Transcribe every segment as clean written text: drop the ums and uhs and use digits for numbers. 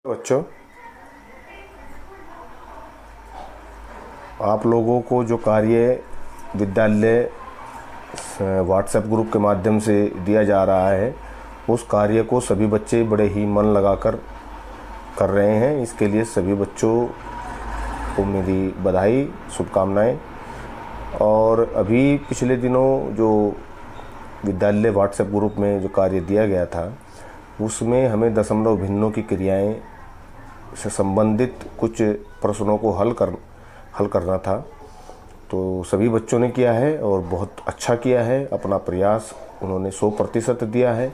बच्चों, आप लोगों को जो कार्य विद्यालय व्हाट्सएप ग्रुप के माध्यम से दिया जा रहा है, उस कार्य को सभी बच्चे बड़े ही मन लगाकर कर रहे हैं। इसके लिए सभी बच्चों को मेरी बधाई, शुभकामनाएं। और अभी पिछले दिनों जो विद्यालय व्हाट्सएप ग्रुप में जो कार्य दिया गया था, उसमें हमें दशमलव भिन्नों की क्रियाएं से संबंधित कुछ प्रश्नों को हल करना था। तो सभी बच्चों ने किया है और बहुत अच्छा किया है। अपना प्रयास उन्होंने 100% दिया है।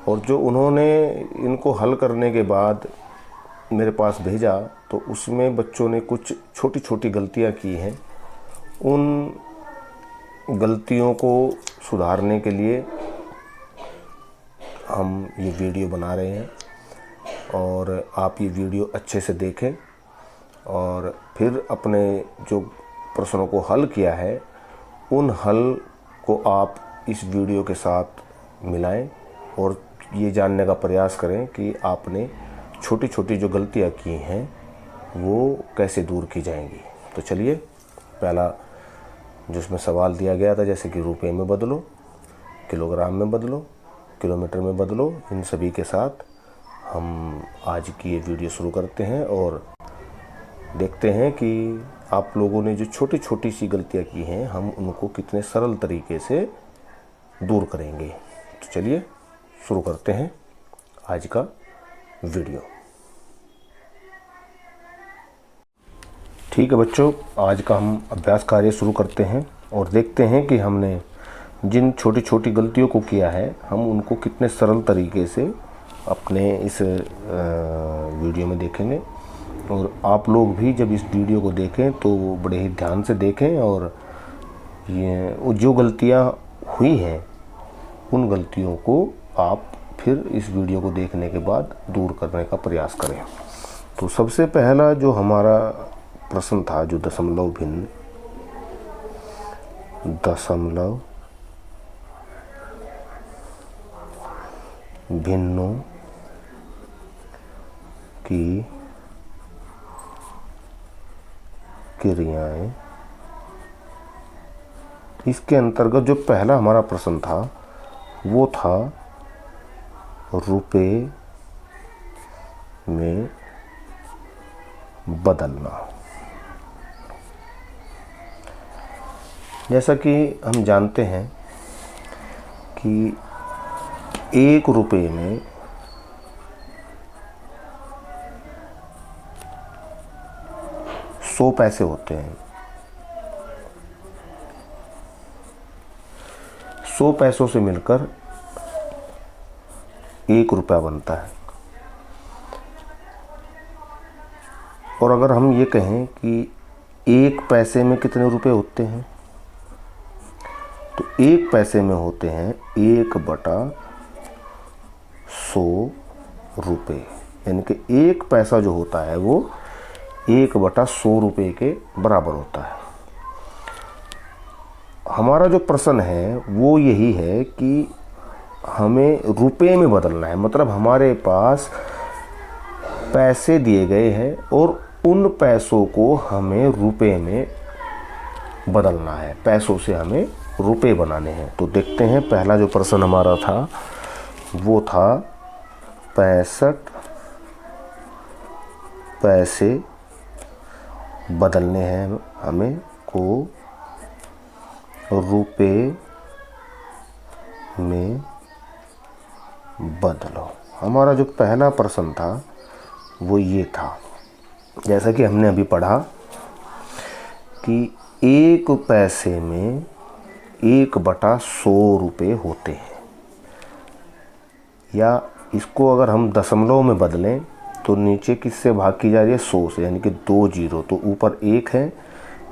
और जो उन्होंने इनको हल करने के बाद मेरे पास भेजा, तो उसमें बच्चों ने कुछ छोटी छोटी गलतियां की हैं। उन गलतियों को सुधारने के लिए हम ये वीडियो बना रहे हैं और आप ये वीडियो अच्छे से देखें और फिर अपने जो प्रश्नों को हल किया है, उन हल को आप इस वीडियो के साथ मिलाएं और ये जानने का प्रयास करें कि आपने छोटी छोटी जो गलतियां की हैं वो कैसे दूर की जाएंगी। तो चलिए, पहला जिसमें सवाल दिया गया था, जैसे कि रुपए में बदलो, किलोग्राम में बदलो, किलोमीटर में बदलो, इन सभी के साथ हम आज की ये वीडियो शुरू करते हैं और देखते हैं कि आप लोगों ने जो छोटी छोटी सी गलतियां की हैं, हम उनको कितने सरल तरीके से दूर करेंगे। तो चलिए शुरू करते हैं आज का वीडियो। ठीक है बच्चों, आज का हम अभ्यास कार्य शुरू करते हैं और देखते हैं कि हमने जिन छोटी छोटी गलतियों को किया है, हम उनको कितने सरल तरीके से अपने इस वीडियो में देखेंगे। और आप लोग भी जब इस वीडियो को देखें तो बड़े ही ध्यान से देखें और ये जो गलतियां हुई हैं, उन गलतियों को आप फिर इस वीडियो को देखने के बाद दूर करने का प्रयास करें। तो सबसे पहला जो हमारा प्रश्न था, जो दशमलव भिन्नों की क्रियाएं, इसके अंतर्गत जो पहला हमारा प्रश्न था वो था रुपए में बदलना। जैसा कि हम जानते हैं कि 1 रुपये में 100 पैसे होते हैं। 100 पैसों से मिलकर 1 रुपया बनता है। और अगर हम ये कहें कि 1 पैसे में कितने रुपए होते हैं, तो 1 पैसे में होते हैं 1/100 रुपये। यानी कि 1 पैसा जो होता है वो 1/100 रुपये के बराबर होता है। हमारा जो प्रश्न है वो यही है कि हमें रुपए में बदलना है। मतलब हमारे पास पैसे दिए गए हैं और उन पैसों को हमें रुपए में बदलना है। पैसों से हमें रुपए बनाने हैं। तो देखते हैं, पहला जो प्रश्न हमारा था वो था 65 पैसे बदलने हैं हमें को रुपए में बदलो। हमारा जो पहला प्रश्न था वो ये था, जैसा कि हमने अभी पढ़ा कि 1 पैसे में 1/100 रुपये होते हैं। या इसको अगर हम दशमलव में बदलें तो नीचे किससे भाग की जा रही है? 100 से, यानी कि 2 जीरो। तो ऊपर 1 है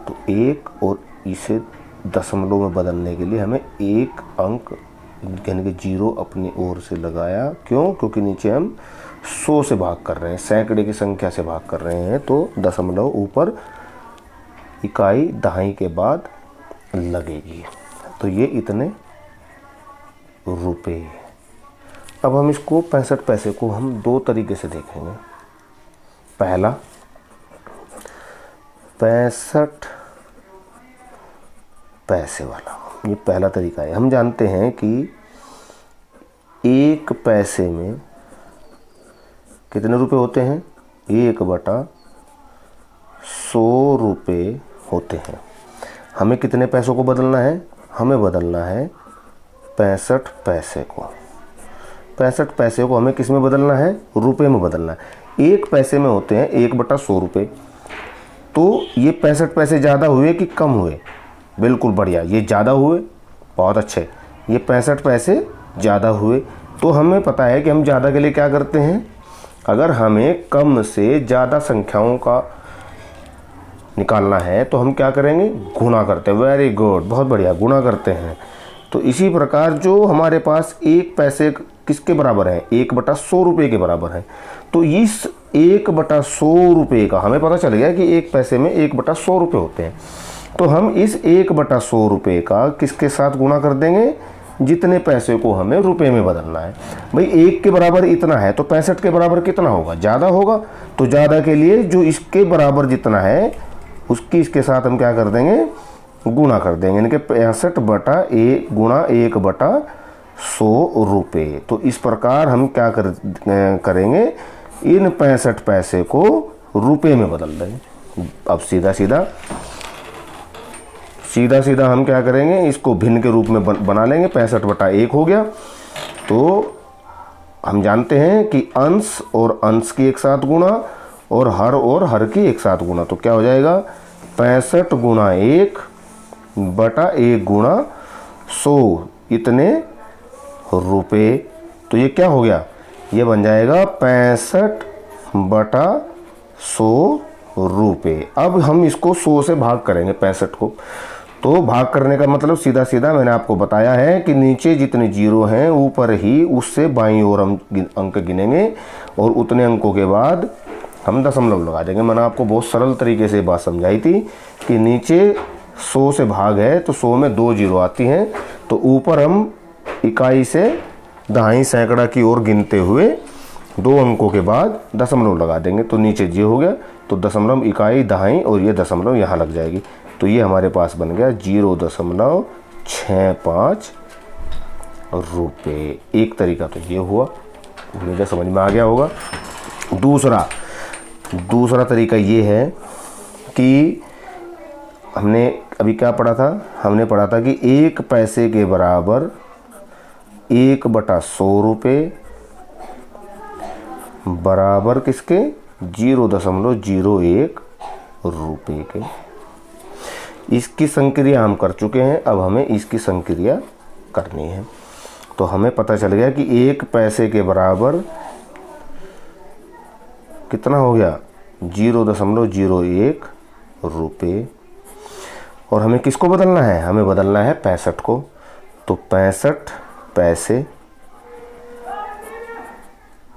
तो 1, और इसे दशमलव में बदलने के लिए हमें 1 अंक यानी कि 0 अपनी ओर से लगाया। क्यों? क्योंकि नीचे हम 100 से भाग कर रहे हैं, सैकड़े की संख्या से भाग कर रहे हैं। तो दशमलव ऊपर इकाई दहाई के बाद लगेगी। तो ये इतने रुपए। अब हम इसको 65 पैसे को हम 2 तरीके से देखेंगे। पहला 65 पैसे वाला, ये पहला तरीका है। हम जानते हैं कि 1 पैसे में कितने रुपए होते हैं? 1/100 रुपये होते हैं। हमें कितने पैसों को बदलना है? हमें बदलना है 65 पैसे को। 65 पैसे को हमें किस में बदलना है? रुपए में बदलना है। 1 पैसे में होते हैं 1/100 रुपये। तो ये 65 पैसे ज़्यादा हुए कि कम हुए? बिल्कुल बढ़िया, ये ज़्यादा हुए, बहुत अच्छे। ये 65 पैसे ज़्यादा हुए। तो हमें पता है कि हम ज़्यादा के लिए क्या करते हैं? अगर हमें कम से ज़्यादा संख्याओं का निकालना है तो हम क्या करेंगे? गुणा करते हैं। वेरी गुड, बहुत बढ़िया, गुणा करते हैं। तो इसी प्रकार जो हमारे पास 1 पैसे किसके बराबर है? 1/100 रुपये के बराबर है। तो इस 1/100 रुपये का हमें पता चल गया कि 1 पैसे में 1/100 रुपये होते हैं। तो हम इस 1/100 रुपये का किसके साथ गुणा कर देंगे? जितने पैसे को हमें रुपए में बदलना है। भाई 1 के बराबर इतना है तो 65 के बराबर कितना होगा? ज़्यादा होगा। तो ज़्यादा के लिए जो इसके बराबर जितना है उसकी इसके साथ हम क्या कर देंगे? गुणा कर देंगे, यानी कि 65/1 गुणा 1/100 रुपये। तो इस प्रकार हम क्या करेंगे? इन 65 पैसे को रुपए में बदल देंगे। अब सीधा सीधा हम क्या करेंगे? इसको भिन्न के रूप में बना लेंगे। 65/1 हो गया। तो हम जानते हैं कि अंश और अंश की एक साथ गुणा और हर की एक साथ गुणा। तो क्या हो जाएगा? 65 गुणा 1/1 गुणा 100 इतने रुपए। तो ये क्या हो गया? ये बन जाएगा 65/100 रुपये। अब हम इसको 100 से भाग करेंगे 65 को। तो भाग करने का मतलब सीधा मैंने आपको बताया है कि नीचे जितने जीरो हैं ऊपर ही उससे बाईं ओर हम अंक गिनेंगे और उतने अंकों के बाद हम दशमलव लगा देंगे। मैंने आपको बहुत सरल तरीके से बात समझाई थी कि नीचे 100 से भाग है तो 100 में 2 जीरो आती हैं। तो ऊपर हम इकाई से दहाई सैकड़ा की ओर गिनते हुए 2 अंकों के बाद दशमलव लगा देंगे। तो नीचे जी हो गया, तो दशमलव इकाई दहाई और ये दशमलव यहाँ लग जाएगी। तो ये हमारे पास बन गया 0.65 रुपये। एक तरीका तो ये हुआ, मुझे समझ में आ गया होगा। दूसरा तरीका ये है कि हमने अभी क्या पढ़ा था? हमने पढ़ा था कि 1 पैसे के बराबर 1/100 रुपये बराबर किसके? 0.01 रुपये के। इसकी संक्रिया हम कर चुके हैं, अब हमें इसकी संक्रिया करनी है। तो हमें पता चल गया कि 1 पैसे के बराबर कितना हो गया? 0.01 रुपये। और हमें किसको बदलना है? हमें बदलना है 65 को। तो 65 पैसे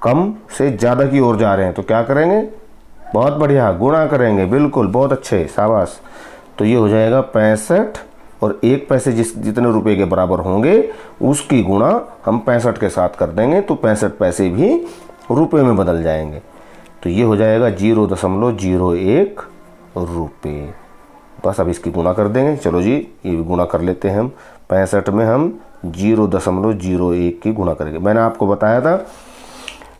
कम से ज़्यादा की ओर जा रहे हैं तो क्या करेंगे? बहुत बढ़िया, गुणा करेंगे। बिल्कुल, बहुत अच्छे, शाबाश। तो ये हो जाएगा 65 और 1 पैसे जितने रुपए के बराबर होंगे उसकी गुणा हम 65 के साथ कर देंगे। तो 65 पैसे भी रुपए में बदल जाएंगे। तो ये हो जाएगा 0.01 रुपये। बस अब इसकी गुणा कर देंगे। चलो जी, ये भी गुणा कर लेते हैं हम। 65 में हम 0.01 की गुणा करेंगे। मैंने आपको बताया था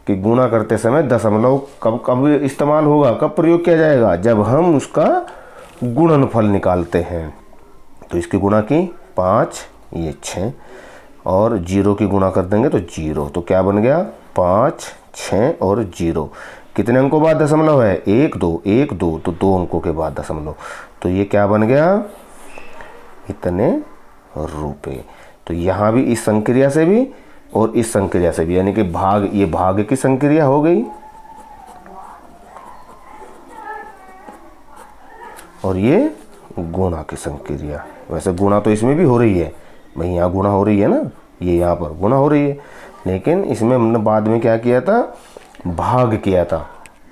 कि गुणा करते समय दशमलव कब इस्तेमाल होगा, कब प्रयोग किया जाएगा? जब हम उसका गुणनफल निकालते हैं। तो इसकी गुणा की 5, ये 6 और 0 की गुणा कर देंगे तो 0। तो क्या बन गया? 5, 6 और 0। कितने अंकों बाद दशमलव है? 1 2 तो 2 अंकों के बाद दशमलव। तो ये क्या बन गया? इतने रुपए। तो यहाँ भी इस संक्रिया से भी और इस संक्रिया से भी, यानी कि भाग, ये भाग की संक्रिया हो गई और ये गुणा की संक्रिया। वैसे गुणा तो इसमें भी हो रही है भाई, यहाँ गुणा हो रही है ना, ये यहाँ पर गुणा हो रही है। लेकिन इसमें हमने बाद में क्या किया था? भाग किया था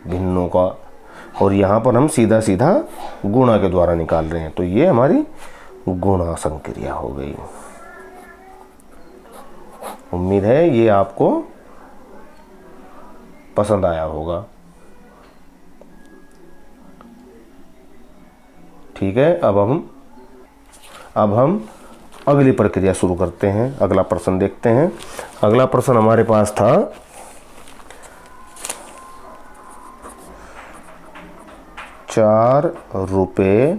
भिन्नों का, और यहाँ पर हम सीधा गुणा के द्वारा निकाल रहे हैं। तो ये हमारी गुणा संक्रिया हो गई। उम्मीद है ये आपको पसंद आया होगा। ठीक है। अब हम अगली प्रक्रिया शुरू करते हैं, अगला प्रश्न देखते हैं। अगला प्रश्न हमारे पास था 4 रुपये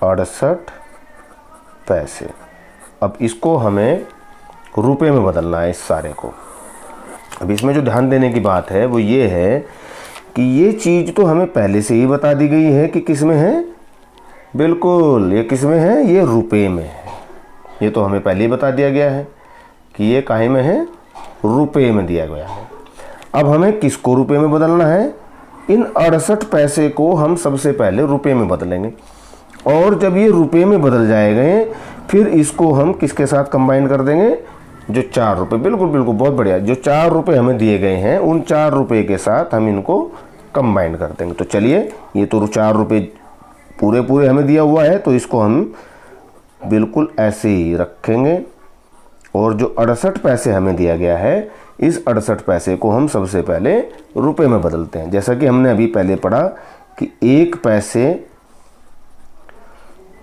68 पैसे। अब इसको हमें रुपए में बदलना है, इस सारे को। अब इसमें जो ध्यान देने की बात है वो ये है कि ये चीज़ तो हमें पहले से ही बता दी गई है कि किस में है। बिल्कुल, ये किस में है, ये रुपए में है। ये तो हमें पहले ही बता दिया गया है कि ये काहे में है, रुपए में दिया गया है। अब हमें किसको रुपए में बदलना है, इन 68 पैसे को हम सबसे पहले रुपए में बदलेंगे। और जब ये रुपए में बदल जाएंगे फिर इसको हम किसके साथ कंबाइन कर देंगे, जो 4 रुपये, बिल्कुल बिल्कुल बहुत बढ़िया, जो 4 रुपये हमें दिए गए हैं उन 4 रुपये के साथ हम इनको कंबाइन कर देंगे। तो चलिए, ये तो 4 रुपये पूरे हमें दिया हुआ है, तो इसको हम बिल्कुल ऐसे ही रखेंगे। और जो 68 पैसे हमें दिया गया है, इस 68 पैसे को हम सबसे पहले रुपए में बदलते हैं। जैसा कि हमने अभी पहले पढ़ा कि 1 पैसे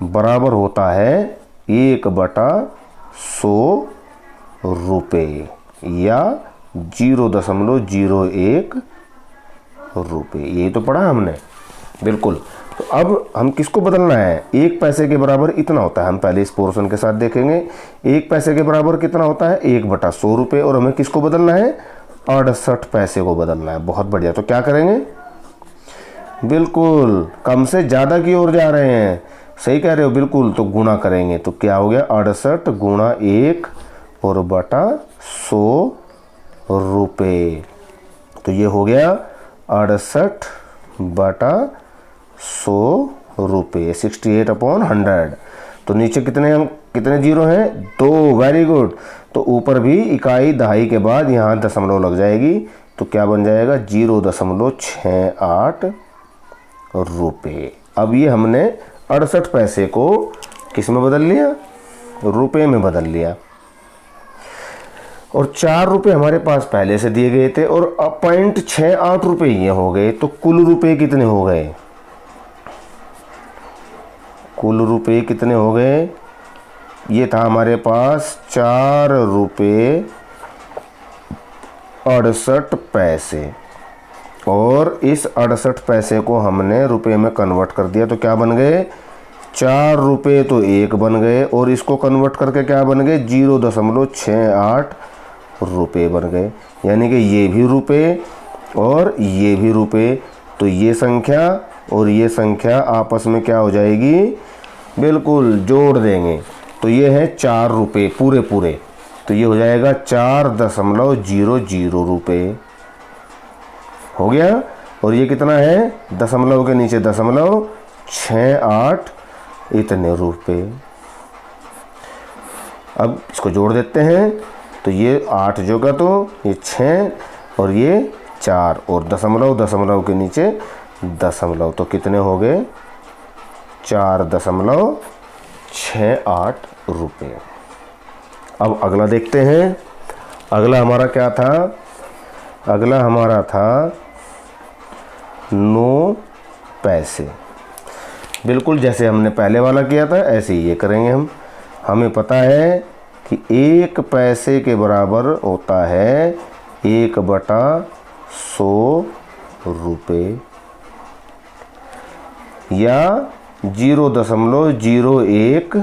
बराबर होता है 1/100 रुपये या 0.01 रुपये। यही तो पढ़ा हमने, बिल्कुल। तो अब हम किसको बदलना है, 1 पैसे के बराबर इतना होता है। हम पहले इस पोर्शन के साथ देखेंगे। 1 पैसे के बराबर कितना होता है, 1/100 रुपये। और हमें किसको बदलना है, 68 पैसे को बदलना है। बहुत बढ़िया। तो क्या करेंगे, बिल्कुल कम से ज़्यादा की ओर जा रहे हैं, सही कह रहे हो, बिल्कुल। तो गुणा करेंगे तो क्या हो गया, 68 गुणा 1 और बटा 100 रुपये। तो ये हो गया 68/100 रुपये, 68/100। तो नीचे कितने जीरो हैं, 2। Very good. तो ऊपर भी इकाई दहाई के बाद यहाँ दशमलव लग जाएगी, तो क्या बन जाएगा, 0.68 रुपये। अब ये हमने 68 पैसे को किस में बदल लिया, रुपए में बदल लिया। और 4 रुपये हमारे पास पहले से दिए गए थे और 0.68 रुपये ये हो गए। तो कुल रुपए कितने हो गए, कुल रुपए कितने हो गए, ये था हमारे पास 4 रुपये 68 पैसे। और इस 68 पैसे को हमने रुपए में कन्वर्ट कर दिया, तो क्या बन गए, 4 रुपये तो 1 बन गए, और इसको कन्वर्ट करके क्या बन गए, 0.68 रुपये बन गए। यानी कि ये भी रुपये और ये भी रुपये। तो ये संख्या और ये संख्या आपस में क्या हो जाएगी, बिल्कुल जोड़ देंगे। तो ये है 4 रुपये पूरे। तो ये हो जाएगा 4.00 रुपये हो गया। और ये कितना है, दशमलव के नीचे 0.68 इतने रुपये। अब इसको जोड़ देते हैं, तो ये 8 जोगा तो ये 6 और ये 4 और दशमलव के नीचे दशमलव, तो कितने हो गए, 4.68 रुपये। अब अगला देखते हैं। अगला हमारा क्या था, अगला हमारा था 9 पैसे। बिल्कुल जैसे हमने पहले वाला किया था ऐसे ही ये करेंगे हम। हमें पता है कि 1 पैसे के बराबर होता है 1/100 रुपये या 0.01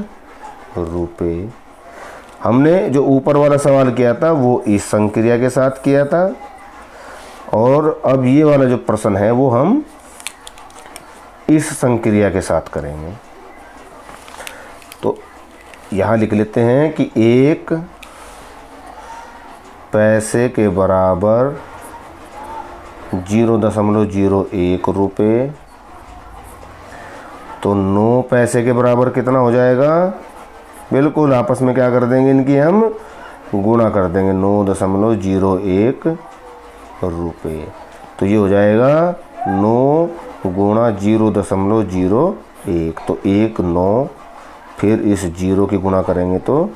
रुपये। हमने जो ऊपर वाला सवाल किया था वो इस संक्रिया के साथ किया था, और अब ये वाला जो प्रश्न है वो हम इस संक्रिया के साथ करेंगे। तो यहाँ लिख लेते हैं कि 1 पैसे के बराबर 0.01 रुपये। तो 9 पैसे के बराबर कितना हो जाएगा, बिल्कुल आपस में क्या कर देंगे, इनकी हम गुणा कर देंगे, 9.01 रुपये। तो ये हो जाएगा 9 गुणा 0.01, तो 1 9, फिर इस 0 की गुणा करेंगे तो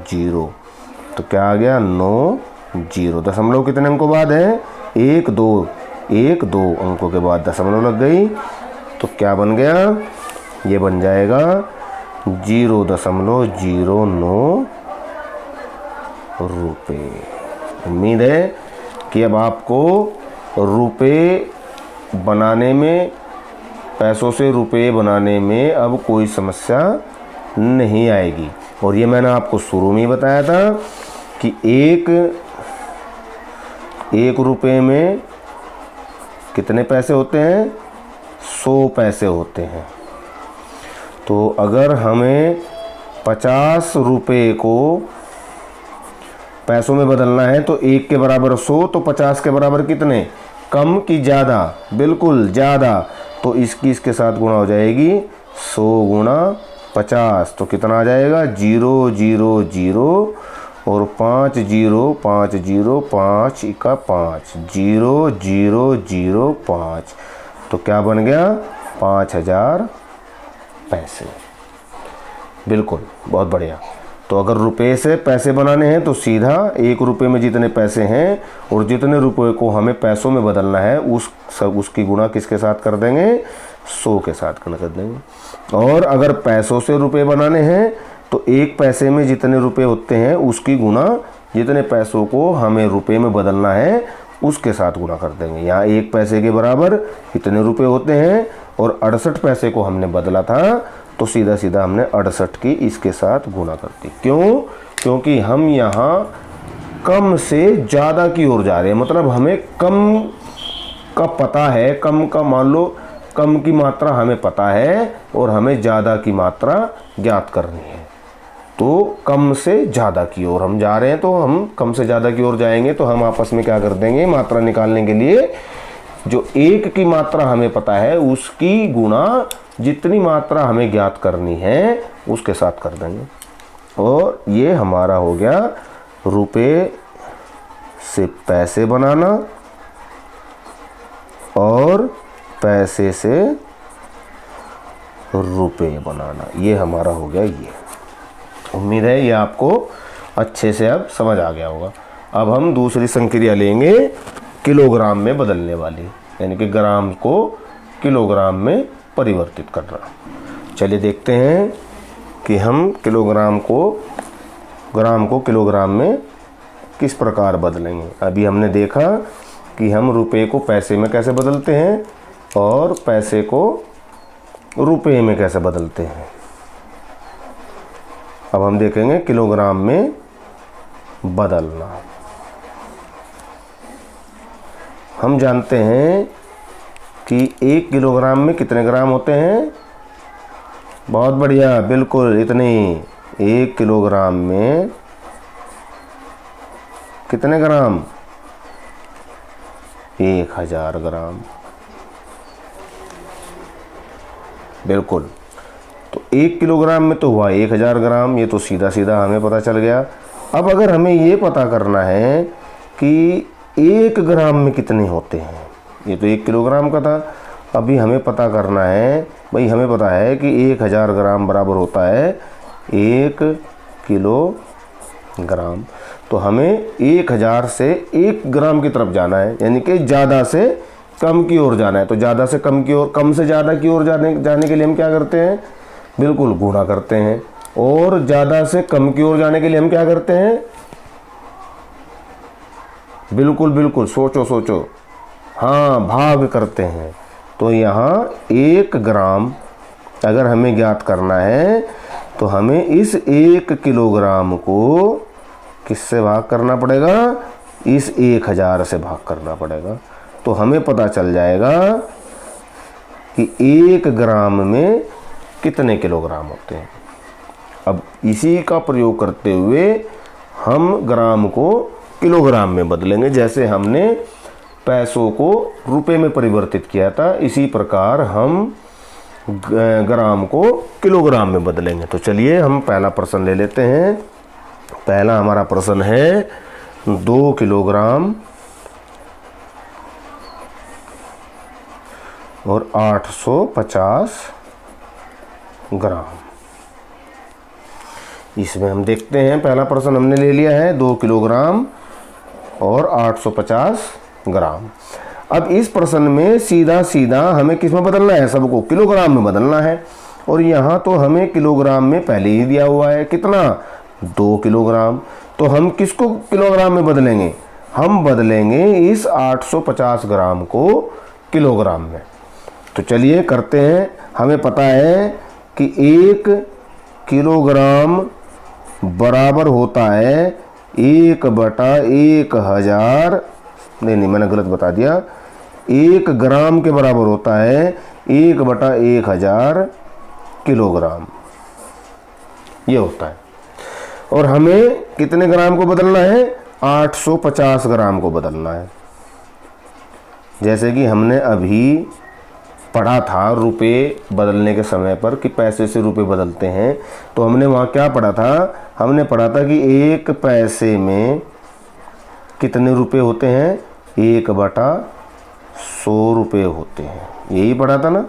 0, तो क्या आ गया 9 0। दशमलव कितने अंकों बाद है, 1 2 अंकों के बाद दशमलव लग गई, तो क्या बन गया ये बन जाएगा 0.09 रुपये। उम्मीद है कि अब आपको रुपये बनाने में, पैसों से रुपये बनाने में अब कोई समस्या नहीं आएगी। और ये मैंने आपको शुरू में ही बताया था कि एक रुपये में कितने पैसे होते हैं? 100 पैसे होते हैं। तो अगर हमें 50 रुपये को पैसों में बदलना है तो 1 के बराबर 100, तो 50 के बराबर कितने? कम की ज़्यादा? बिल्कुल ज़्यादा। तो इसकी इसके साथ गुणा हो जाएगी 100 गुणा 50, तो कितना आ जाएगा? 0 0 0 और 5 0 5 0 5 इका 5 0 0 0 5। तो क्या बन गया? 5000 पैसे। बिल्कुल, बहुत बढ़िया। तो अगर रुपये से पैसे बनाने हैं तो सीधा 1 रुपये में जितने पैसे हैं और जितने रुपये को हमें पैसों में बदलना है उसकी गुणा किसके साथ कर देंगे? 100 के साथ कर देंगे। और अगर पैसों से रुपये बनाने हैं तो 1 पैसे में जितने रुपये होते हैं उसकी गुणा जितने पैसों को हमें रुपये में बदलना है उसके साथ गुणा कर देंगे। यहाँ 1 पैसे के बराबर इतने रुपये होते हैं और 68 पैसे को हमने बदला था, तो सीधा सीधा हमने 68 की इसके साथ गुणा कर दी। क्यों? क्योंकि हम यहाँ कम से ज़्यादा की ओर जा रहे हैं। मतलब हमें कम का पता है, कम का मान लो कम की मात्रा हमें पता है और हमें ज़्यादा की मात्रा ज्ञात करनी है। तो कम से ज़्यादा की ओर हम जा रहे हैं, तो हम कम से ज़्यादा की ओर जाएंगे तो हम आपस में क्या कर देंगे? मात्रा निकालने के लिए जो 1 की मात्रा हमें पता है उसकी गुणा जितनी मात्रा हमें ज्ञात करनी है उसके साथ कर देंगे। और ये हमारा हो गया रुपये से पैसे बनाना और पैसे से रुपये बनाना। ये हमारा हो गया ये। उम्मीद है ये आपको अच्छे से अब समझ आ गया होगा। अब हम दूसरी संक्रिया लेंगे किलोग्राम में बदलने वाली, यानी कि ग्राम को किलोग्राम में परिवर्तित करना। चलिए देखते हैं कि हम ग्राम को किलोग्राम में किस प्रकार बदलेंगे। अभी हमने देखा कि हम रुपये को पैसे में कैसे बदलते हैं और पैसे को रुपये में कैसे बदलते हैं। अब हम देखेंगे किलोग्राम में बदलना। हम जानते हैं कि 1 किलोग्राम में कितने ग्राम होते हैं? बहुत बढ़िया, बिल्कुल इतने ही। 1 किलोग्राम में कितने ग्राम? 1000 ग्राम। बिल्कुल। तो 1 किलोग्राम में तो हुआ 1000 ग्राम। ये तो सीधा सीधा हमें पता चल गया। अब अगर हमें ये पता करना है कि 1 ग्राम में कितने होते हैं, ये तो 1 किलोग्राम का था। अभी हमें पता करना है, भाई हमें पता है कि 1000 ग्राम बराबर होता है 1 किलोग्राम। तो हमें 1000 से 1 ग्राम की तरफ जाना है, यानी कि ज़्यादा से कम की ओर जाना है। तो ज़्यादा से कम की ओर, कम से ज़्यादा की ओर जाने के लिए हम क्या करते हैं? बिल्कुल गुणा करते हैं। और ज़्यादा से कम की ओर जाने के लिए हम क्या करते हैं? बिल्कुल बिल्कुल, सोचो, हाँ, भाग करते हैं। तो यहाँ 1 ग्राम अगर हमें ज्ञात करना है तो हमें इस 1 किलोग्राम को किससे भाग करना पड़ेगा? इस 1000 से भाग करना पड़ेगा। तो हमें पता चल जाएगा कि 1 ग्राम में कितने किलोग्राम होते हैं। अब इसी का प्रयोग करते हुए हम ग्राम को किलोग्राम में बदलेंगे। जैसे हमने पैसों को रुपए में परिवर्तित किया था, इसी प्रकार हम ग्राम को किलोग्राम में बदलेंगे। तो चलिए हम पहला प्रश्न ले लेते हैं। पहला हमारा प्रश्न है 2 किलोग्राम और 850 ग्राम। इसमें हम देखते हैं, पहला प्रश्न हमने ले लिया है 2 किलोग्राम और 850 ग्राम। अब इस प्रश्न में सीधा सीधा हमें किस में बदलना है? सबको किलोग्राम में बदलना है। और यहाँ तो हमें किलोग्राम में पहले ही दिया हुआ है कितना, 2 किलोग्राम। तो हम किसको किलोग्राम में बदलेंगे, हम बदलेंगे इस 850 ग्राम को किलोग्राम में। तो चलिए करते हैं। हमें पता है कि 1 किलोग्राम बराबर होता है 1/1000, नहीं मैंने गलत बता दिया, 1 ग्राम के बराबर होता है 1/1000 किलोग्राम, ये होता है। और हमें कितने ग्राम को बदलना है, 850 ग्राम को बदलना है। जैसे कि हमने अभी पढ़ा था रुपए बदलने के समय पर कि पैसे से रुपए बदलते हैं, तो हमने वहाँ क्या पढ़ा था, हमने पढ़ा था कि 1 पैसे में कितने रुपए होते हैं, 1/100 रुपये होते हैं, यही पढ़ा था ना।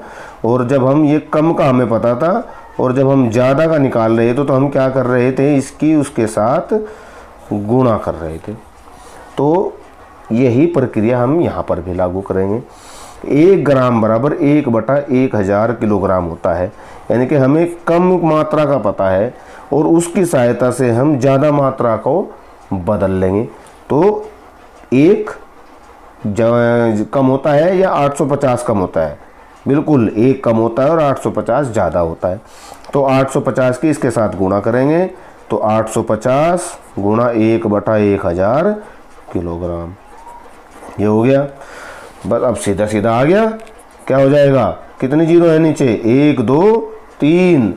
और जब हम ये कम का हमें पता था और जब हम ज़्यादा का निकाल रहे थे तो हम क्या कर रहे थे, इसकी उसके साथ गुणा कर रहे थे। तो यही प्रक्रिया हम यहाँ पर भी लागू करेंगे। 1 ग्राम बराबर 1/1000 किलोग्राम होता है, यानी कि हमें कम मात्रा का पता है और उसकी सहायता से हम ज़्यादा मात्रा को बदल लेंगे। तो 1 कम होता है या 850 कम होता है, बिल्कुल 1 कम होता है और 850 ज़्यादा होता है। तो 850 की इसके साथ गुणा करेंगे, तो 850 गुणा 1/1000 किलोग्राम, ये हो गया। बस अब सीधा सीधा आ गया, क्या हो जाएगा, कितने जीरो है नीचे, 1 2 3,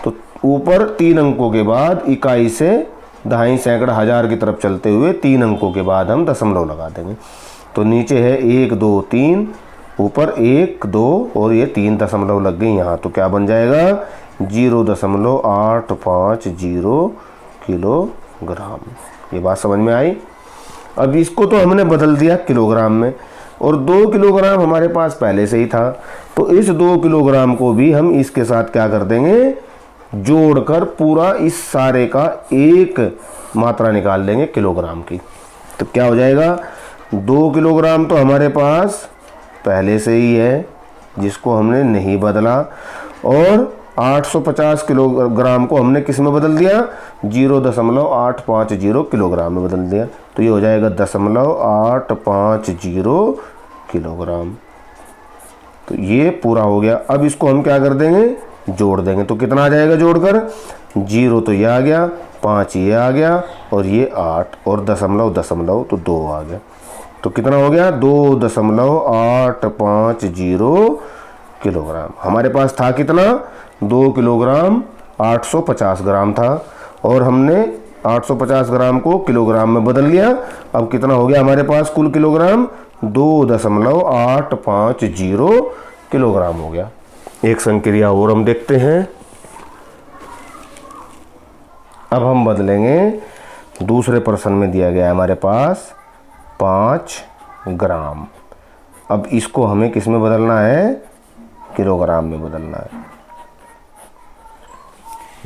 तो ऊपर 3 अंकों के बाद इकाई से दहाई सैकड़ा हजार की तरफ चलते हुए 3 अंकों के बाद हम दशमलव लगा देंगे। तो नीचे है 1 2 3, ऊपर 1 2 और ये 3 दशमलव लग गई यहाँ, तो क्या बन जाएगा, 0.850 किलोग्राम। ये बात समझ में आई। अब इसको तो हमने बदल दिया किलोग्राम में, और 2 किलोग्राम हमारे पास पहले से ही था, तो इस 2 किलोग्राम को भी हम इसके साथ क्या कर देंगे, जोड़कर पूरा इस सारे का एक मात्रा निकाल लेंगे किलोग्राम की। तो क्या हो जाएगा, 2 किलोग्राम तो हमारे पास पहले से ही है जिसको हमने नहीं बदला, और 850 किलोग्राम को हमने किस में बदल दिया, 0.850 किलोग्राम में बदल दिया। तो ये हो जाएगा 0.850 किलोग्राम। तो ये पूरा हो गया। अब इसको हम क्या कर देंगे, जोड़ देंगे। तो कितना आ जाएगा जोड़कर, 0 तो ये आ गया, 5 ये आ गया, और ये 8 और दशमलव दशमलव तो 2 आ गया। तो कितना हो गया, 2.850 किलोग्राम। हमारे पास था कितना, 2 किलोग्राम 850 ग्राम था, और हमने 850 ग्राम को किलोग्राम में बदल लिया। अब कितना हो गया हमारे पास कुल किलोग्राम, 2.850 किलोग्राम हो गया। एक संक्रिया और हम देखते हैं। अब हम बदलेंगे, दूसरे प्रश्न में दिया गया है हमारे पास 5 ग्राम। अब इसको हमें किस में बदलना है, किलोग्राम में बदलना है।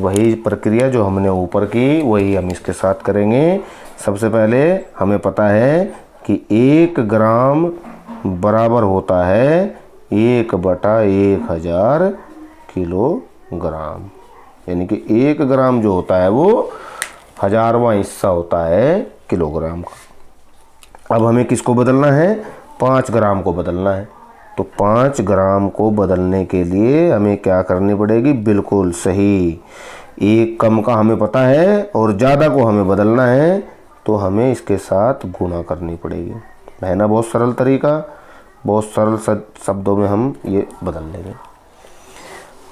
वही प्रक्रिया जो हमने ऊपर की वही हम इसके साथ करेंगे। सबसे पहले हमें पता है कि 1 ग्राम बराबर होता है 1/1000 किलोग्राम, यानी कि 1 ग्राम जो होता है वो 1000वां हिस्सा होता है किलोग्राम का। अब हमें किसको बदलना है, 5 ग्राम को बदलना है। तो 5 ग्राम को बदलने के लिए हमें क्या करनी पड़ेगी, बिल्कुल सही, 1 कम का हमें पता है और ज़्यादा को हमें बदलना है, तो हमें इसके साथ गुणा करनी पड़ेगी। है ना, बहुत सरल तरीका, बहुत सरल शब्दों में हम ये बदल लेंगे।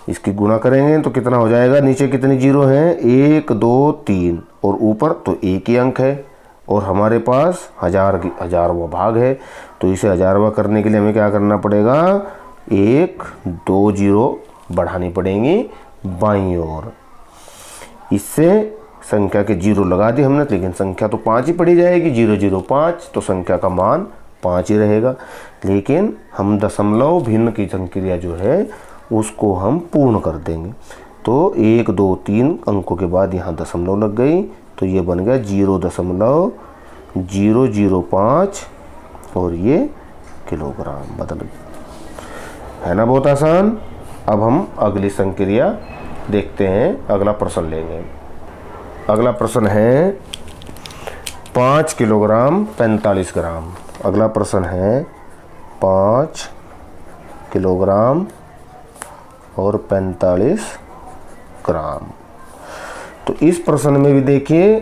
इसकी गुणा करेंगे तो कितना हो जाएगा, नीचे कितनी जीरो हैं, 1 2 3, और ऊपर तो एक ही अंक है, और हमारे पास 1000वां भाग है। तो इसे 1000वां करने के लिए हमें क्या करना पड़ेगा, 1 2 जीरो बढ़ानी पड़ेंगी बाईं ओर। इससे संख्या के जीरो लगा दी हमने, लेकिन संख्या तो 5 ही पड़ी जाएगी, 0 0 5, तो संख्या का मान 5 ही रहेगा। लेकिन हम दशमलव भिन्न की संक्रिया जो है उसको हम पूर्ण कर देंगे। तो 1 2 3 अंकों के बाद यहाँ दशमलव लग गई, तो ये बन गया 0.005, और ये किलोग्राम बदल गया। है ना बहुत आसान। अब हम अगली संक्रिया देखते हैं, अगला प्रश्न लेंगे। अगला प्रश्न है 5 किलोग्राम 45 ग्राम। अगला प्रश्न है 5 किलोग्राम और 45 ग्राम। तो इस प्रश्न में भी देखिए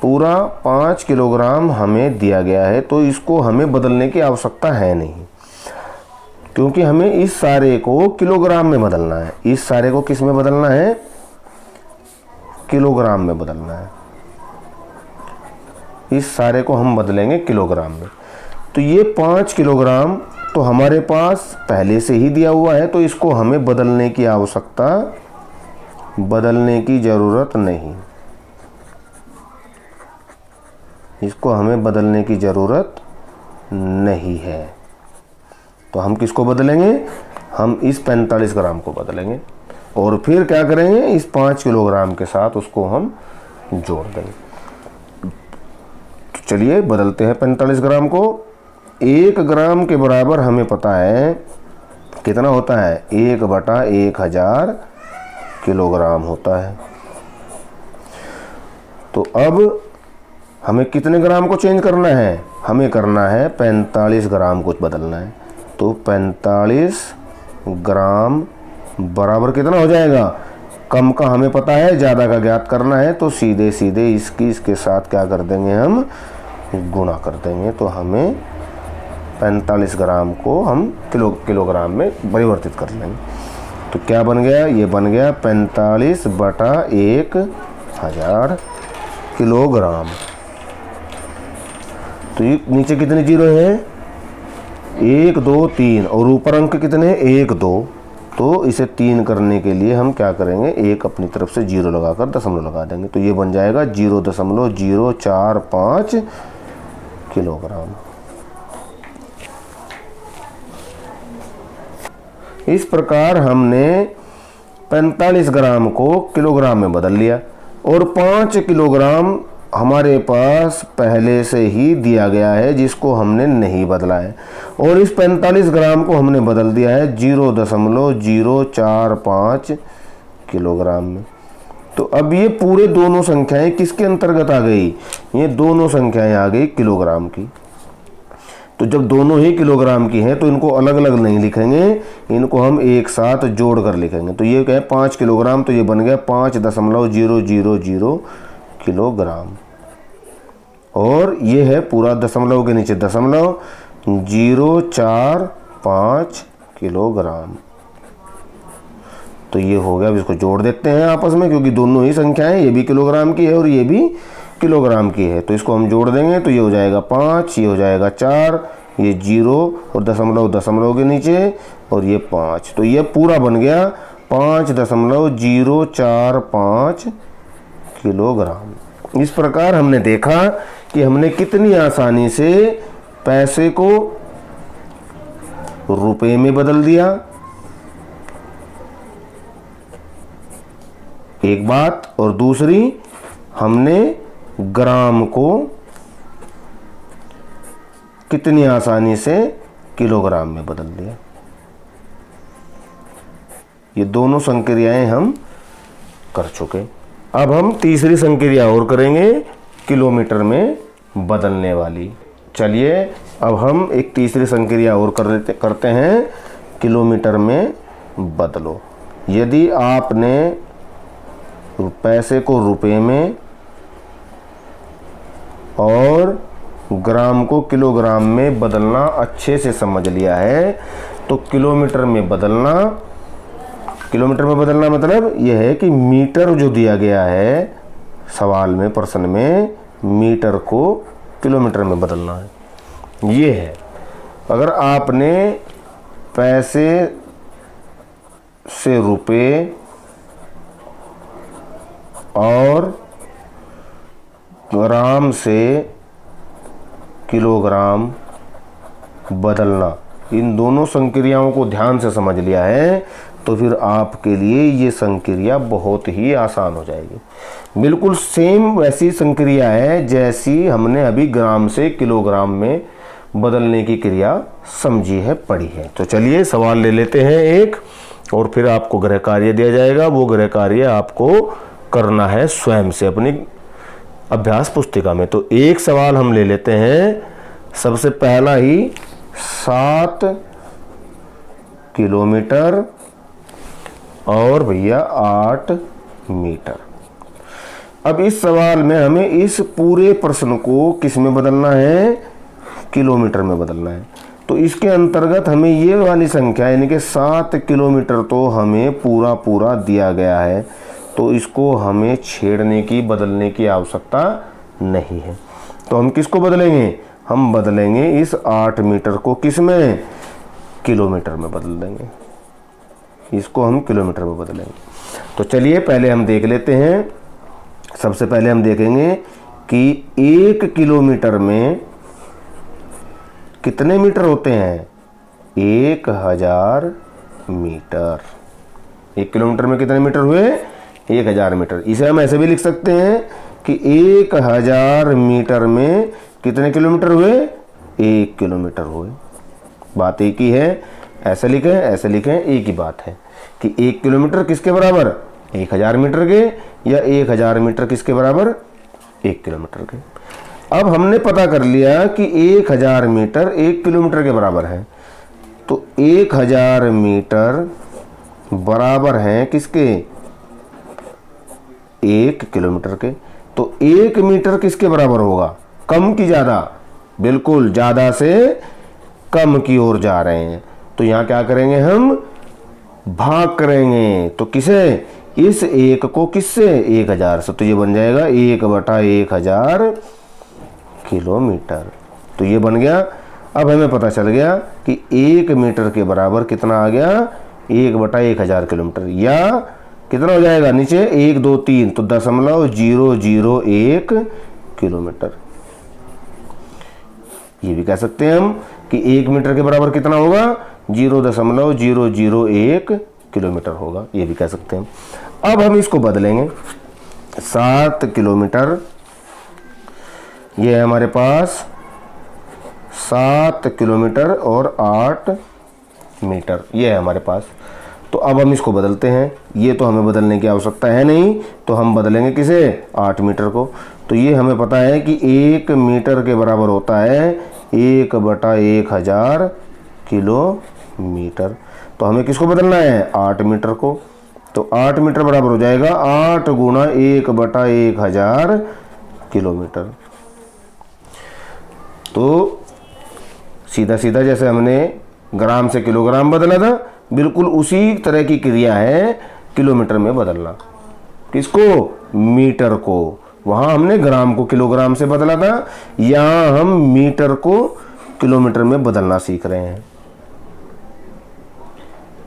पूरा 5 किलोग्राम हमें दिया गया है, तो इसको हमें बदलने की आवश्यकता है नहीं, क्योंकि हमें इस सारे को किलोग्राम में बदलना है। इस सारे को किस में बदलना है? किलोग्राम में बदलना है। इस सारे को हम बदलेंगे किलोग्राम में। तो ये 5 किलोग्राम तो हमारे पास पहले से ही दिया हुआ है, तो इसको हमें बदलने की ज़रूरत नहीं। इसको हमें बदलने की ज़रूरत नहीं है। तो हम किसको बदलेंगे? हम इस 45 ग्राम को बदलेंगे और फिर क्या करेंगे? इस 5 किलोग्राम के साथ उसको हम जोड़ देंगे। तो चलिए बदलते हैं 45 ग्राम को। 1 ग्राम के बराबर हमें पता है कितना होता है? 1/1000 किलोग्राम होता है। तो अब हमें कितने ग्राम को चेंज करना है? हमें करना है 45 ग्राम को बदलना है। तो 45 ग्राम बराबर कितना हो जाएगा? कम का हमें पता है, ज़्यादा का ज्ञात करना है, तो सीधे सीधे इसके साथ क्या कर देंगे? हम गुणा कर देंगे। तो हमें 45 ग्राम को हम किलोग्राम में परिवर्तित कर लेंगे। तो क्या बन गया? ये बन गया 45/1000 किलोग्राम। तो ये नीचे कितने जीरो है? 1 2 3 और ऊपर अंक कितने? 1 2। तो इसे 3 करने के लिए हम क्या करेंगे? एक अपनी तरफ से जीरो लगाकर दशमलव लगा देंगे। तो ये बन जाएगा 0.045 किलोग्राम। इस प्रकार हमने 45 ग्राम को किलोग्राम में बदल लिया और 5 किलोग्राम हमारे पास पहले से ही दिया गया है, जिसको हमने नहीं बदला है, और इस 45 ग्राम को हमने बदल दिया है 0.045 किलोग्राम में। तो अब ये पूरे दोनों संख्याएं किसके अंतर्गत आ गई? ये दोनों संख्याएं आ गई किलोग्राम की। तो जब दोनों ही किलोग्राम की हैं तो इनको अलग अलग नहीं लिखेंगे, इनको हम एक साथ जोड़ कर लिखेंगे। तो ये क्या है? 5 किलोग्राम, तो ये बन गया 5.000 किलोग्राम। और ये है पूरा दशमलव के नीचे दशमलव 045 किलोग्राम। तो ये हो गया। अब इसको जोड़ देते हैं आपस में, क्योंकि दोनों ही संख्याएं, ये भी किलोग्राम की है और ये भी किलोग्राम की है। तो इसको हम जोड़ देंगे तो ये हो जाएगा 5, ये हो जाएगा 4, ये 0 और दशमलव के नीचे और ये 5। तो ये पूरा बन गया 5.045 किलोग्राम। इस प्रकार हमने देखा कि हमने कितनी आसानी से पैसे को रुपए में बदल दिया। एक बात, और दूसरी हमने ग्राम को कितनी आसानी से किलोग्राम में बदल दिया। ये दोनों संक्रियाएं हम कर चुके। अब हम तीसरी संक्रिया और करेंगे, किलोमीटर में बदलने वाली। चलिए अब हम एक तीसरी संक्रिया और करते हैं, किलोमीटर में बदलो। यदि आपने पैसे को रुपए में और ग्राम को किलोग्राम में बदलना अच्छे से समझ लिया है, तो किलोमीटर में बदलना मतलब यह है कि मीटर जो दिया गया है सवाल में, प्रश्न में, मीटर को किलोमीटर में बदलना है। ये है, अगर आपने पैसे से रुपए और ग्राम से किलोग्राम बदलना, इन दोनों संक्रियाओं को ध्यान से समझ लिया है, तो फिर आपके लिए ये संक्रिया बहुत ही आसान हो जाएगी। बिल्कुल सेम वैसी संक्रिया है जैसी हमने अभी ग्राम से किलोग्राम में बदलने की क्रिया समझी है, पढ़ी है। तो चलिए सवाल ले लेते हैं एक, और फिर आपको गृह कार्य दिया जाएगा। वो गृह कार्य आपको करना है स्वयं से अपनी अभ्यास पुस्तिका में। तो एक सवाल हम ले लेते हैं, सबसे पहला ही 7 किलोमीटर और भैया 8 मीटर। अब इस सवाल में हमें इस पूरे प्रश्न को किस में बदलना है, किलोमीटर में बदलना है। तो इसके अंतर्गत हमें ये वाली संख्या यानी कि 7 किलोमीटर तो हमें पूरा दिया गया है, तो इसको हमें छेड़ने की बदलने की आवश्यकता नहीं है। तो हम किसको बदलेंगे, हम बदलेंगे इस 8 मीटर को किस में, किलोमीटर में बदल देंगे। इसको हम किलोमीटर में बदलेंगे। तो चलिए पहले हम देख लेते हैं। सबसे पहले हम देखेंगे कि 1 किलोमीटर में कितने मीटर होते हैं, 1000 मीटर। 1 किलोमीटर में कितने मीटर हुए, 1000 मीटर। इसे हम ऐसे भी लिख सकते हैं कि 1000 मीटर में कितने किलोमीटर हुए, 1 किलोमीटर हुए। बात एक ही है, ऐसे लिखें ऐसे लिखें, एक ही बात है कि 1 किलोमीटर किसके बराबर, 1000 मीटर के, या 1000 मीटर किसके बराबर, 1 किलोमीटर के। अब हमने पता कर लिया कि 1000 मीटर 1 किलोमीटर के बराबर है। तो 1000 मीटर बराबर है किसके, 1 किलोमीटर के। तो 1 मीटर किसके बराबर होगा, कम की ज़्यादा, बिल्कुल ज़्यादा से कम की ओर जा रहे हैं। तो यहाँ क्या करेंगे, हम भाग करेंगे। तो किसे, इस 1 को किससे, 1000 से। तो ये बन जाएगा 1/1000 किलोमीटर। तो ये बन गया। अब हमें पता चल गया कि 1 मीटर के बराबर कितना आ गया, 1/1000 किलोमीटर, या कितना हो जाएगा नीचे 1 2 3, तो 0.001 किलोमीटर। ये भी कह सकते हैं हम कि 1 मीटर के बराबर कितना होगा, 0.001 किलोमीटर होगा। ये भी कह सकते हैं। अब हम इसको बदलेंगे, 7 किलोमीटर, ये है हमारे पास 7 किलोमीटर और 8 मीटर, ये है हमारे पास। तो अब हम इसको बदलते हैं। ये तो हमें बदलने की आवश्यकता है नहीं, तो हम बदलेंगे किसे, 8 मीटर को। तो ये हमें पता है कि 1 मीटर के बराबर होता है 1/1000 किलोमीटर। तो हमें किसको बदलना है, 8 मीटर को। तो 8 मीटर बराबर हो जाएगा 8 गुणा 1/1000 किलोमीटर। तो सीधा सीधा जैसे हमने ग्राम से किलोग्राम बदला था, बिल्कुल उसी तरह की क्रिया है किलोमीटर में बदलना। किसको, मीटर को। वहाँ हमने ग्राम को किलोग्राम से बदला था, यहाँ हम मीटर को किलोमीटर में बदलना सीख रहे हैं।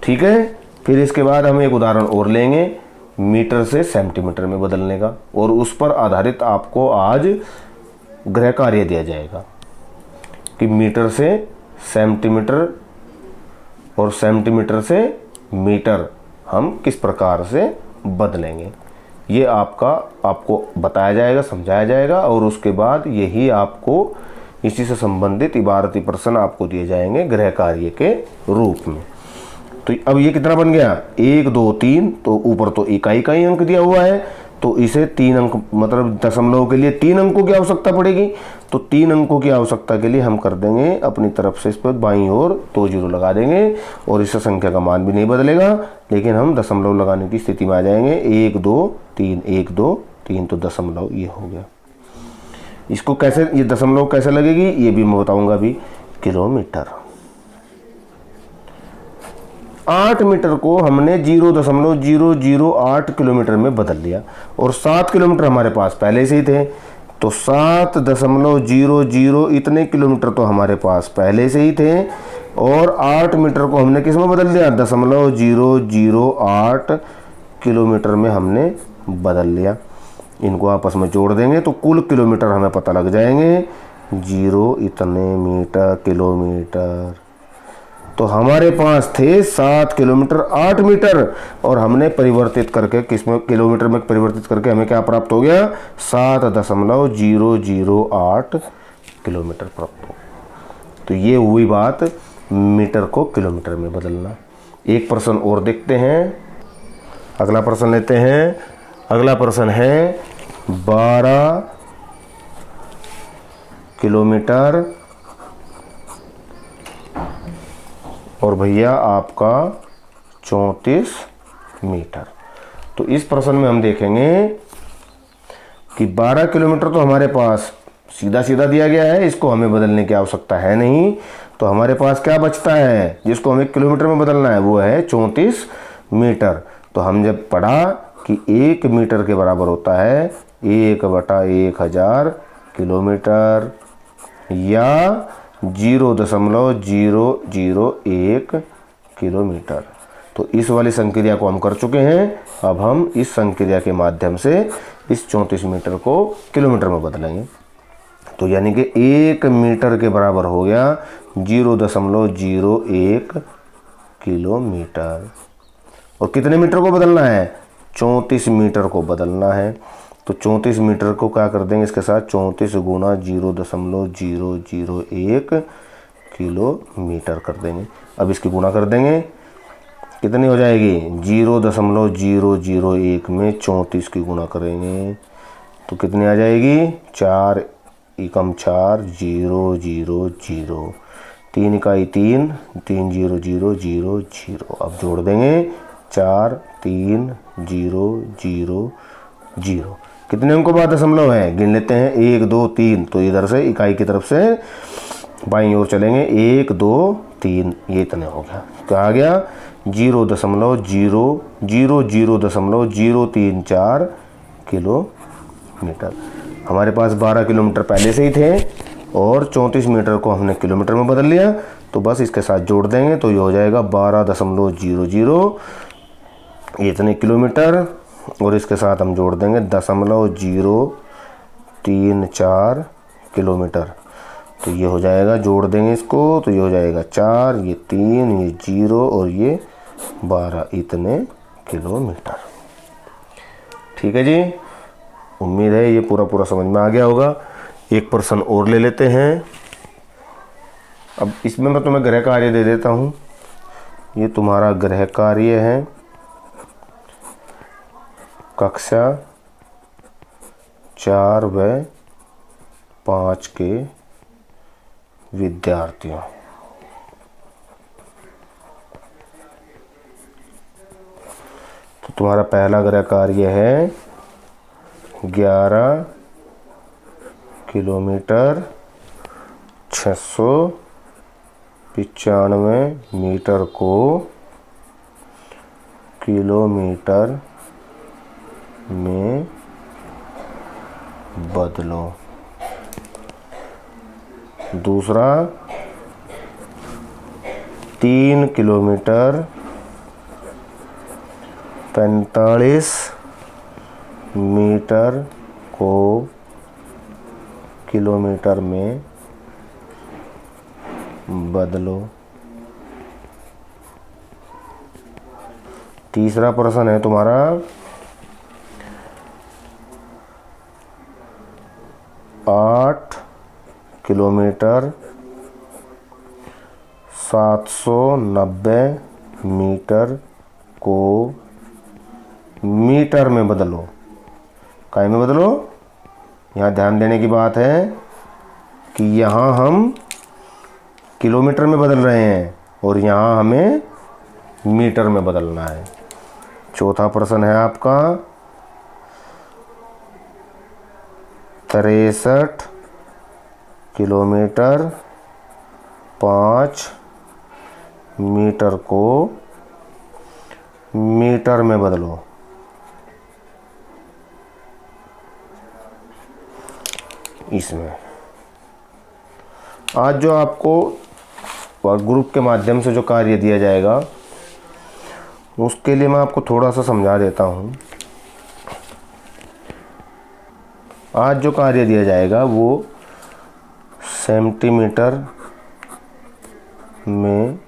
ठीक है। फिर इसके बाद हम एक उदाहरण और लेंगे मीटर से सेंटीमीटर में बदलने का, और उस पर आधारित आपको आज गृह कार्य दिया जाएगा कि मीटर से सेंटीमीटर और सेंटीमीटर से मीटर हम किस प्रकार से बदलेंगे। ये आपको बताया जाएगा, समझाया जाएगा, और उसके बाद यही आपको इसी से संबंधित इबारती प्रश्न आपको दिए जाएंगे गृह कार्य के रूप में। तो अब ये कितना बन गया, 1 2 3, तो ऊपर तो इकाई अंक दिया हुआ है, तो इसे 3 अंक, मतलब दशमलव के लिए 3 अंकों की आवश्यकता पड़ेगी। तो 3 अंकों की आवश्यकता के लिए हम कर देंगे अपनी तरफ से इस पर बाईं ओर 2 जीरो लगा देंगे, और इससे संख्या का मान भी नहीं बदलेगा, लेकिन हम दशमलव लगाने की स्थिति में आ जाएंगे। 1 2 3 1 2 3, तो दशमलव ये हो गया। इसको कैसे, ये दशमलव कैसे लगेगी ये भी मैं बताऊंगा अभी। किलोमीटर, 8 मीटर को हमने 0.008 किलोमीटर में बदल लिया, और 7 किलोमीटर हमारे पास पहले से ही थे, तो 7.00 इतने किलोमीटर तो हमारे पास पहले से ही थे, और 8 मीटर को हमने किस में बदल दिया, 0.008 किलोमीटर में हमने बदल लिया। इनको आपस में जोड़ देंगे तो कुल किलोमीटर हमें पता लग जाएंगे, 0 इतने मीटर किलोमीटर। तो हमारे पास थे 7 किलोमीटर 8 मीटर, और हमने परिवर्तित करके किसमें, किलोमीटर में परिवर्तित करके हमें क्या प्राप्त हो गया, 7.008 किलोमीटर प्राप्त हो। तो ये हुई बात मीटर को किलोमीटर में बदलना। एक प्रश्न और देखते हैं। अगला प्रश्न लेते हैं। अगला प्रश्न है 12 किलोमीटर और भैया आपका 34 मीटर। तो इस प्रश्न में हम देखेंगे कि 12 किलोमीटर तो हमारे पास सीधा सीधा दिया गया है, इसको हमें बदलने की आवश्यकता है नहीं। तो हमारे पास क्या बचता है जिसको हमें किलोमीटर में बदलना है, वो है 34 मीटर। तो हम जब पढ़ा कि 1 मीटर के बराबर होता है 1/1000 किलोमीटर या 0.001 किलोमीटर। तो इस वाली संक्रिया को हम कर चुके हैं। अब हम इस संक्रिया के माध्यम से इस 34 मीटर को किलोमीटर में बदलेंगे। तो यानी कि 1 मीटर के बराबर हो गया 0.01 किलोमीटर। और कितने मीटर को बदलना है? 34 मीटर को बदलना है। तो 34 मीटर को क्या कर देंगे इसके साथ, 34 गुना 0.001 किलोमीटर कर देंगे। अब इसकी गुणा कर देंगे, कितनी हो जाएगी? 0.001 में 34 की गुणा करेंगे तो कितनी आ जाएगी? 4 एकम 4 0 0 0, 3 इकाई 3 3 0 0 0 0। अब जोड़ देंगे 4 3 0 0 0। कितने अंकों बाद दशमलव है? गिन लेते हैं 1 2 3। तो इधर से इकाई की तरफ से बाईं ओर चलेंगे 1 2 3, ये इतने हो गया। क्या आ गया? 0.00034 किलोमीटर। हमारे पास 12 किलोमीटर पहले से ही थे और 34 मीटर को हमने किलोमीटर में बदल लिया। तो बस इसके साथ जोड़ देंगे तो ये हो जाएगा 12.00 इतने किलोमीटर। और इसके साथ हम जोड़ देंगे 0.034 किलोमीटर। तो ये हो जाएगा, जोड़ देंगे इसको तो ये हो जाएगा 4, ये 3, ये 0 और ये 12 इतने किलोमीटर। ठीक है जी, उम्मीद है ये पूरा समझ में आ गया होगा। एक प्रश्न और ले लेते हैं। अब इसमें मैं तुम्हें गृह कार्य दे देता हूँ। ये तुम्हारा गृह कार्य है कक्षा 4 व 5 के विद्यार्थियों। तो तुम्हारा पहला गृह कार्य है 11 किलोमीटर 695 मीटर को किलोमीटर में बदलो। दूसरा 3 किलोमीटर 45 मीटर को किलोमीटर में बदलो। तीसरा प्रश्न है तुम्हारा 8 किलोमीटर 790 मीटर को मीटर में बदलो। काय में बदलो? यहाँ ध्यान देने की बात है कि यहाँ हम किलोमीटर में बदल रहे हैं और यहाँ हमें मीटर में बदलना है। चौथा प्रश्न है आपका 63 किलोमीटर 5 मीटर को मीटर में बदलो। इसमें आज जो आपको ग्रुप के माध्यम से जो कार्य दिया जाएगा उसके लिए मैं आपको थोड़ा सा समझा देता हूँ। आज जो कार्य दिया जाएगा वो सेंटीमीटर में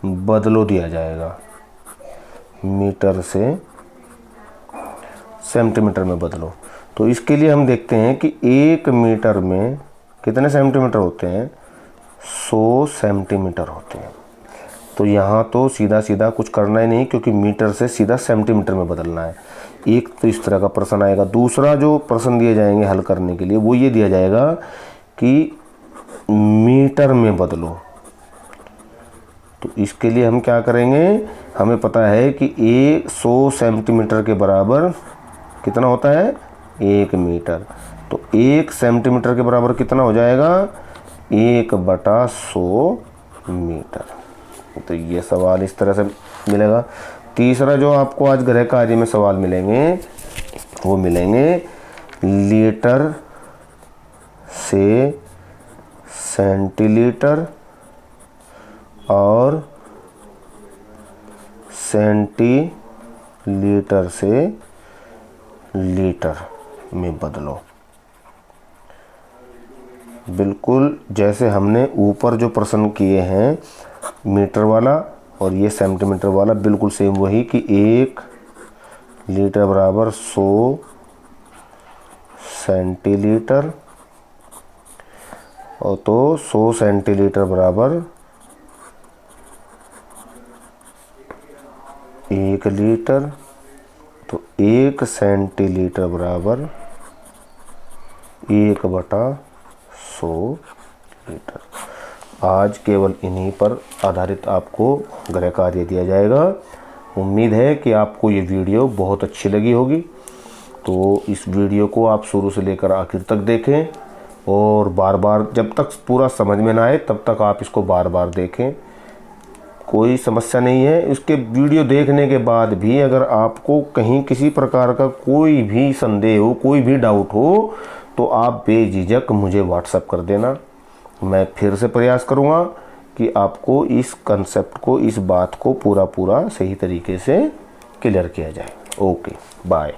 बदलो दिया जाएगा। मीटर से सेंटीमीटर में बदलो। तो इसके लिए हम देखते हैं कि 1 मीटर में कितने सेंटीमीटर होते हैं? 100 सेंटीमीटर होते हैं। तो यहाँ तो सीधा सीधा कुछ करना ही नहीं, क्योंकि मीटर से सीधा सेंटीमीटर में बदलना है। एक तो इस तरह का प्रश्न आएगा। दूसरा जो प्रश्न दिए जाएंगे हल करने के लिए वो ये दिया जाएगा कि मीटर में बदलो। तो इसके लिए हम क्या करेंगे, हमें पता है कि 100 सेंटीमीटर के बराबर कितना होता है, 1 मीटर। तो 1 सेंटीमीटर के बराबर कितना हो जाएगा, 1/100 मीटर। तो ये सवाल इस तरह से मिलेगा। तीसरा जो आपको आज गृह कार्य में सवाल मिलेंगे वो मिलेंगे लीटर से सेंटीलीटर और सेंटीलीटर से लीटर में बदलो। बिल्कुल जैसे हमने ऊपर जो प्रश्न किए हैं मीटर वाला और ये सेंटीमीटर वाला, बिल्कुल सेम वही कि 1 लीटर बराबर 100 सेंटीलीटर, और तो 100 सेंटीलीटर बराबर 1 लीटर। तो 1 सेंटीलीटर बराबर 1/100 लीटर। आज केवल इन्हीं पर आधारित आपको गृह कार्य दिया जाएगा। उम्मीद है कि आपको ये वीडियो बहुत अच्छी लगी होगी। तो इस वीडियो को आप शुरू से लेकर आखिर तक देखें और बार बार, जब तक पूरा समझ में ना आए तब तक आप इसको बार बार देखें। कोई समस्या नहीं है। इसके वीडियो देखने के बाद भी अगर आपको कहीं किसी प्रकार का कोई भी संदेह हो, कोई भी डाउट हो, तो आप बेझिझक मुझे व्हाट्सएप कर देना। मैं फिर से प्रयास करूँगा कि आपको इस कंसेप्ट को, इस बात को पूरा सही तरीके से क्लियर किया जाए। Okay, bye.